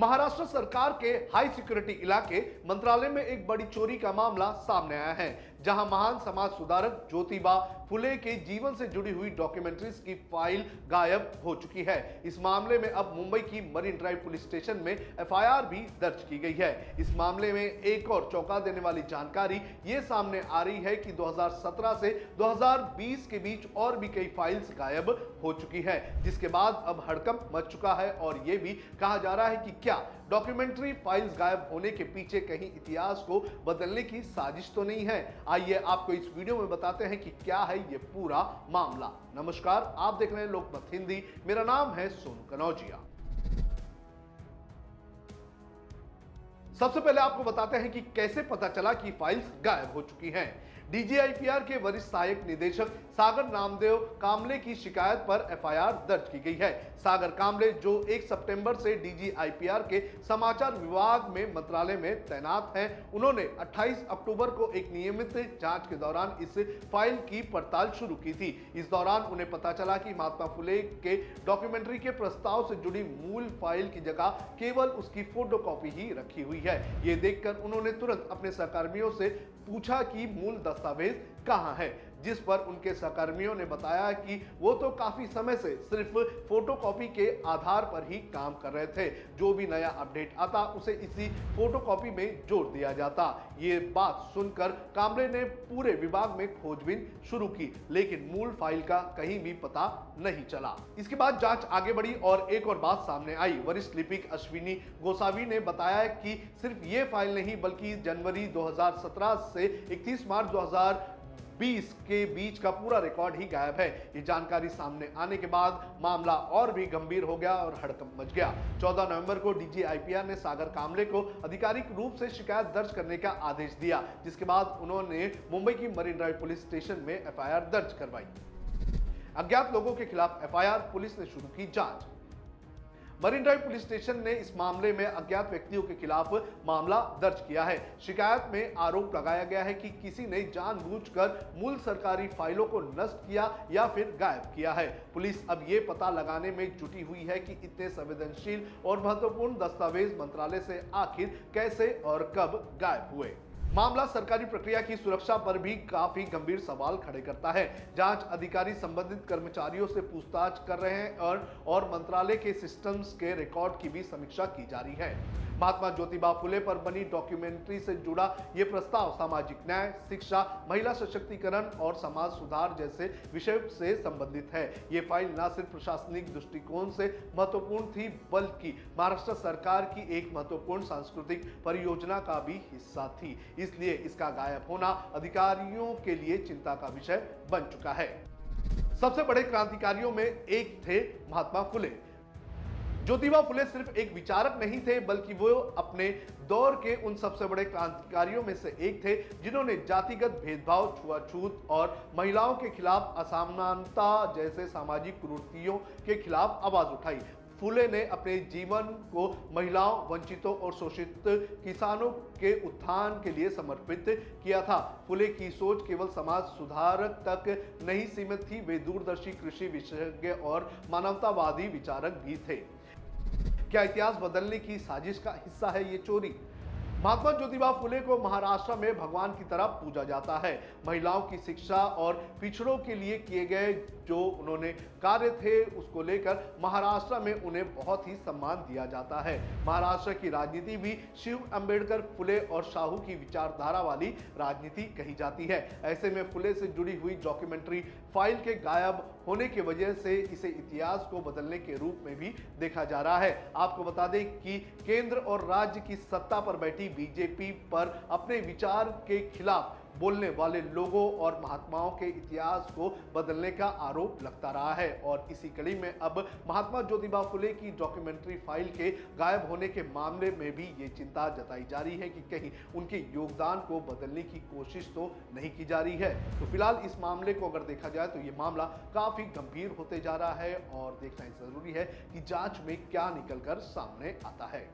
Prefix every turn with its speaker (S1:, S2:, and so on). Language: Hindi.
S1: महाराष्ट्र सरकार के हाई सिक्योरिटी इलाके मंत्रालय में एक बड़ी चोरी का मामला सामने आया है, जहां महान समाज सुधारक ज्योतिबा फुले के जीवन से जुड़ी हुई डॉक्यूमेंट्रीज की फाइल गायब हो चुकी है। इस मामले में अब मुंबई की मरीन ड्राइव पुलिस स्टेशन में एफआईआर भी दर्ज की गई है। इस मामले में एक और चौंका देने वाली जानकारी ये सामने आ रही है कि 2017 से 2020 के बीच और भी कई फाइल्स गायब हो चुकी है, जिसके बाद अब हड़कंप मच चुका है और यह भी कहा जा रहा है कि क्या डॉक्यूमेंट्री फाइल्स गायब होने के पीछे कहीं इतिहास को बदलने की साजिश तो नहीं है। आइए आपको इस वीडियो में बताते हैं कि क्या है ये पूरा मामला। नमस्कार, आप देख रहे हैं लोकमत हिंदी। मेरा नाम है सोनू कनौजिया। सबसे पहले आपको बताते हैं कि कैसे पता चला कि फाइल्स गायब हो चुकी हैं। डीजीआईपीआर के वरिष्ठ सहायक निदेशक सागर नामदेव कामले की शिकायत पर एफआईआर दर्ज की गई है। सागर कामले, जो 1 सितंबर से डीजीआईपीआर के समाचार विभाग में मंत्रालय में तैनात हैं, उन्होंने 28 अक्टूबर को एक नियमित जांच के दौरान इस फाइल की पड़ताल शुरू की थी। इस दौरान उन्हें पता चला कि महात्मा फुले के डॉक्यूमेंट्री के प्रस्ताव से जुड़ी मूल फाइल की जगह केवल उसकी फोटोकॉपी ही रखी हुई है। ये देखकर उन्होंने तुरंत अपने सहकर्मियों से पूछा कि मूल दस्तावेज कहां है, जिस पर उनके सहकर्मियों ने बताया कि वो तो काफी समय से सिर्फ फोटोकॉपी के आधार पर ही काम कर रहे थे। जो भी नया अपडेट आता उसे इसी फोटोकॉपी में जोड़ दिया जाता। ये बात सुनकर कामले ने पूरे विभाग में खोजबीन शुरू की, लेकिन मूल फाइल का कहीं भी पता नहीं चला। इसके बाद जांच आगे बढ़ी और एक और बात सामने आई। वरिष्ठ लिपिक अश्विनी गोसावी ने बताया कि सिर्फ ये फाइल नहीं, बल्कि जनवरी 2017 से 31 मार्च 2020 के बीच का पूरा रिकॉर्ड ही गायब है। ये जानकारी सामने आने के बाद मामला और भी गंभीर हो गया और हड़कंप मच गया। 14 नवंबर को डीजीआईपीआर ने सागर कामले को आधिकारिक रूप से शिकायत दर्ज करने का आदेश दिया, जिसके बाद उन्होंने मुंबई की मरीन ड्राइव पुलिस स्टेशन में एफआईआर दर्ज करवाई। अज्ञात लोगों के खिलाफ एफआईआर, पुलिस ने शुरू की जांच। मरीन ड्राइव पुलिस स्टेशन ने इस मामले में अज्ञात व्यक्तियों के खिलाफ मामला दर्ज किया है। शिकायत में आरोप लगाया गया है कि किसी ने जानबूझकर मूल सरकारी फाइलों को नष्ट किया या फिर गायब किया है। पुलिस अब ये पता लगाने में जुटी हुई है कि इतने संवेदनशील और महत्वपूर्ण दस्तावेज मंत्रालय से आखिर कैसे और कब गायब हुए। मामला सरकारी प्रक्रिया की सुरक्षा पर भी काफी गंभीर सवाल खड़े करता है। जांच अधिकारी संबंधित कर्मचारियों से पूछताछ कर रहे हैं और मंत्रालय के सिस्टम्स के रिकॉर्ड की भी समीक्षा की जा रही है। महात्मा ज्योतिबा फुले पर बनी डॉक्यूमेंट्री से जुड़ा यह प्रस्ताव सामाजिक न्याय, शिक्षा, महिला सशक्तिकरण और समाज सुधार जैसे विषय से संबंधित है। ये फाइल न सिर्फ प्रशासनिक दृष्टिकोण से महत्वपूर्ण थी, बल्कि महाराष्ट्र सरकार की एक महत्वपूर्ण सांस्कृतिक परियोजना का भी हिस्सा थी। इसलिए इसका गायब होना अधिकारियों के लिए चिंता का विषय बन चुका है। सबसे बड़े क्रांतिकारियों में एक थे महात्मा फुले। ज्योतिबा फुले सिर्फ एक विचारक नहीं थे, बल्कि वो अपने दौर के उन सबसे बड़े क्रांतिकारियों में से एक थे जिन्होंने जातिगत भेदभाव, छुआछूत और महिलाओं के खिलाफ असमानता जैसे सामाजिक कुरीतियों के खिलाफ आवाज उठाई। फुले ने अपने जीवन को महिलाओं, वंचितों और शोषित किसानों के उत्थान के लिए समर्पित किया था। फुले की सोच केवल समाज सुधारक तक नहीं सीमित थी, वे दूरदर्शी कृषि विशेषज्ञ और मानवतावादी विचारक भी थे। क्या इतिहास बदलने की साजिश का हिस्सा है ये चोरी? महात्मा ज्योतिबा फुले को महाराष्ट्र में भगवान की तरह पूजा जाता है। महिलाओं की शिक्षा और पिछड़ों के लिए किए गए जो उन्होंने कार्य थे, उसको लेकर महाराष्ट्र में उन्हें बहुत ही सम्मान दिया जाता है। महाराष्ट्र की राजनीति भी शिव अंबेडकर, फुले और शाहू की विचारधारा वाली राजनीति कही जाती है। ऐसे में फुले से जुड़ी हुई डॉक्यूमेंट्री फाइल के गायब होने की वजह से इसे इतिहास को बदलने के रूप में भी देखा जा रहा है। आपको बता दें कि केंद्र और राज्य की सत्ता पर बैठी बीजेपी पर अपने विचार के खिलाफ बोलने वाले लोगों और महात्माओं के इतिहास को बदलने का आरोप लगता रहा है। और इसी कड़ी में अब महात्मा ज्योतिबा फुले की डॉक्यूमेंट्री फाइल के गायब होने के मामले में भी ये चिंता जताई जा रही है कि कहीं उनके योगदान को बदलने की कोशिश तो नहीं की जा रही है। तो फिलहाल इस मामले को अगर देखा जाए तो ये मामला काफी गंभीर होते जा रहा है और देखना जरूरी है कि जांच में क्या निकलकर सामने आता है।